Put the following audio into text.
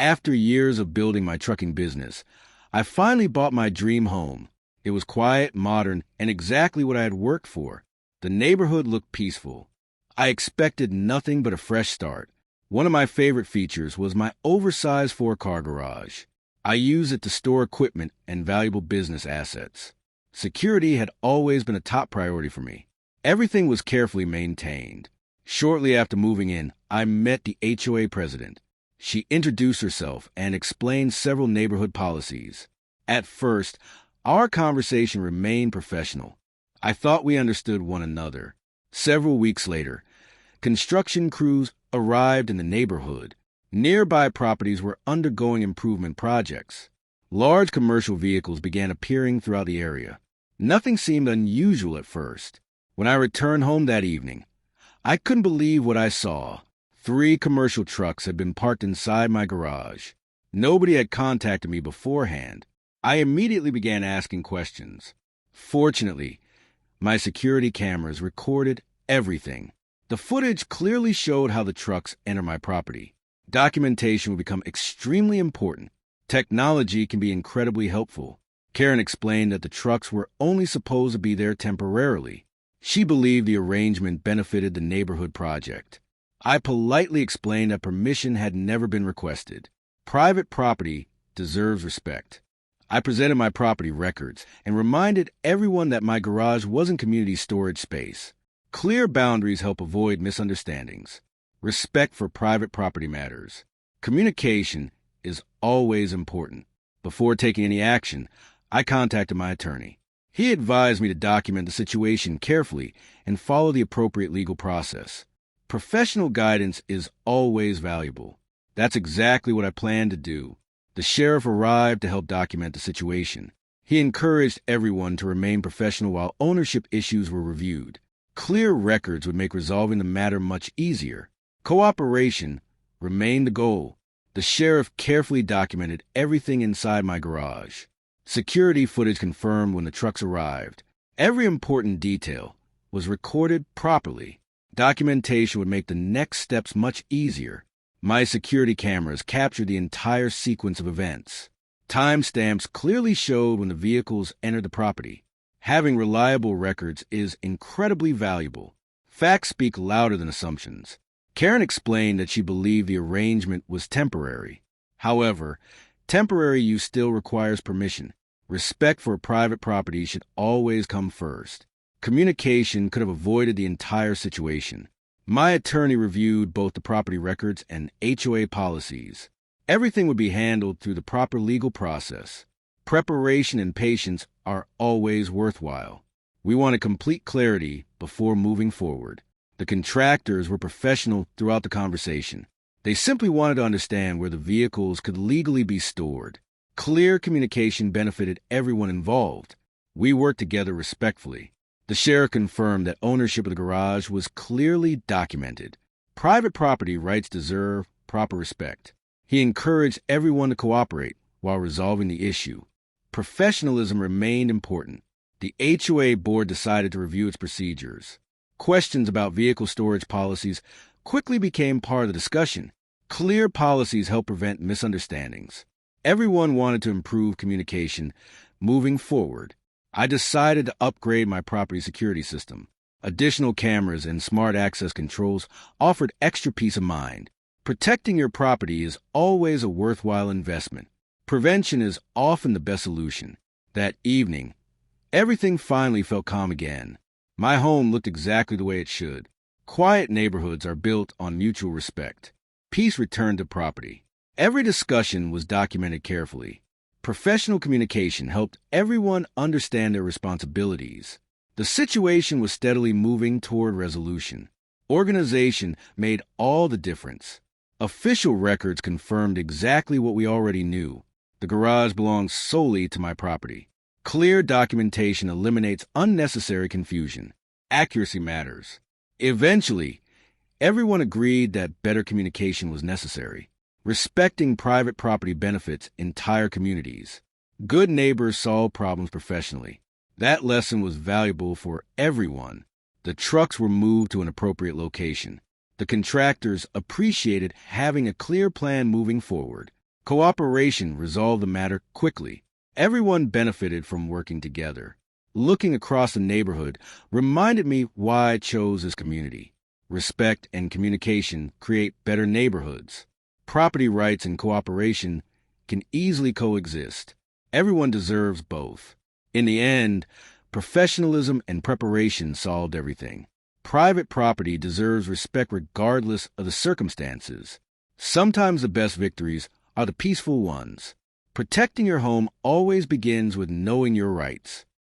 After years of building my trucking business, I finally bought my dream home. It was quiet, modern, and exactly what I had worked for. The neighborhood looked peaceful. I expected nothing but a fresh start. One of my favorite features was my oversized 4-car garage. I used it to store equipment and valuable business assets. Security had always been a top priority for me. Everything was carefully maintained. Shortly after moving in, I met the HOA president. She introduced herself and explained several neighborhood policies. At first, our conversation remained professional. I thought we understood one another. Several weeks later, construction crews arrived in the neighborhood. Nearby properties were undergoing improvement projects. Large commercial vehicles began appearing throughout the area. Nothing seemed unusual at first. When I returned home that evening, I couldn't believe what I saw. 3 commercial trucks had been parked inside my garage. Nobody had contacted me beforehand. I immediately began asking questions. Fortunately, my security cameras recorded everything. The footage clearly showed how the trucks entered my property. Documentation would become extremely important. Technology can be incredibly helpful. Karen explained that the trucks were only supposed to be there temporarily. She believed the arrangement benefited the neighborhood project. I politely explained that permission had never been requested. Private property deserves respect. I presented my property records and reminded everyone that my garage wasn't community storage space. Clear boundaries help avoid misunderstandings. Respect for private property matters. Communication is always important. Before taking any action, I contacted my attorney. He advised me to document the situation carefully and follow the appropriate legal process. Professional guidance is always valuable. That's exactly what I planned to do. The sheriff arrived to help document the situation. He encouraged everyone to remain professional while ownership issues were reviewed. Clear records would make resolving the matter much easier. Cooperation remained the goal. The sheriff carefully documented everything inside my garage. Security footage confirmed when the trucks arrived. Every important detail was recorded properly. Documentation would make the next steps much easier. My security cameras captured the entire sequence of events. Timestamps clearly showed when the vehicles entered the property. Having reliable records is incredibly valuable. Facts speak louder than assumptions. Karen explained that she believed the arrangement was temporary. However, temporary use still requires permission. Respect for private property should always come first. Communication could have avoided the entire situation. My attorney reviewed both the property records and HOA policies. Everything would be handled through the proper legal process. Preparation and patience are always worthwhile. We wanted complete clarity before moving forward. The contractors were professional throughout the conversation. They simply wanted to understand where the vehicles could legally be stored. Clear communication benefited everyone involved. We worked together respectfully. The sheriff confirmed that ownership of the garage was clearly documented. Private property rights deserve proper respect. He encouraged everyone to cooperate while resolving the issue. Professionalism remained important. The HOA board decided to review its procedures. Questions about vehicle storage policies quickly became part of the discussion. Clear policies help prevent misunderstandings. Everyone wanted to improve communication moving forward. I decided to upgrade my property security system. Additional cameras and smart access controls offered extra peace of mind. Protecting your property is always a worthwhile investment. Prevention is often the best solution. That evening, everything finally felt calm again. My home looked exactly the way it should. Quiet neighborhoods are built on mutual respect. Peace returned to property. Every discussion was documented carefully. Professional communication helped everyone understand their responsibilities. The situation was steadily moving toward resolution. Organization made all the difference. Official records confirmed exactly what we already knew. The garage belongs solely to my property. Clear documentation eliminates unnecessary confusion. Accuracy matters. Eventually, everyone agreed that better communication was necessary. Respecting private property benefits entire communities. Good neighbors solve problems professionally. That lesson was valuable for everyone. The trucks were moved to an appropriate location. The contractors appreciated having a clear plan moving forward. Cooperation resolved the matter quickly. Everyone benefited from working together. Looking across the neighborhood reminded me why I chose this community. Respect and communication create better neighborhoods. Property rights and cooperation can easily coexist. Everyone deserves both. In the end, professionalism and preparation solved everything. Private property deserves respect regardless of the circumstances. Sometimes the best victories are the peaceful ones. Protecting your home always begins with knowing your rights.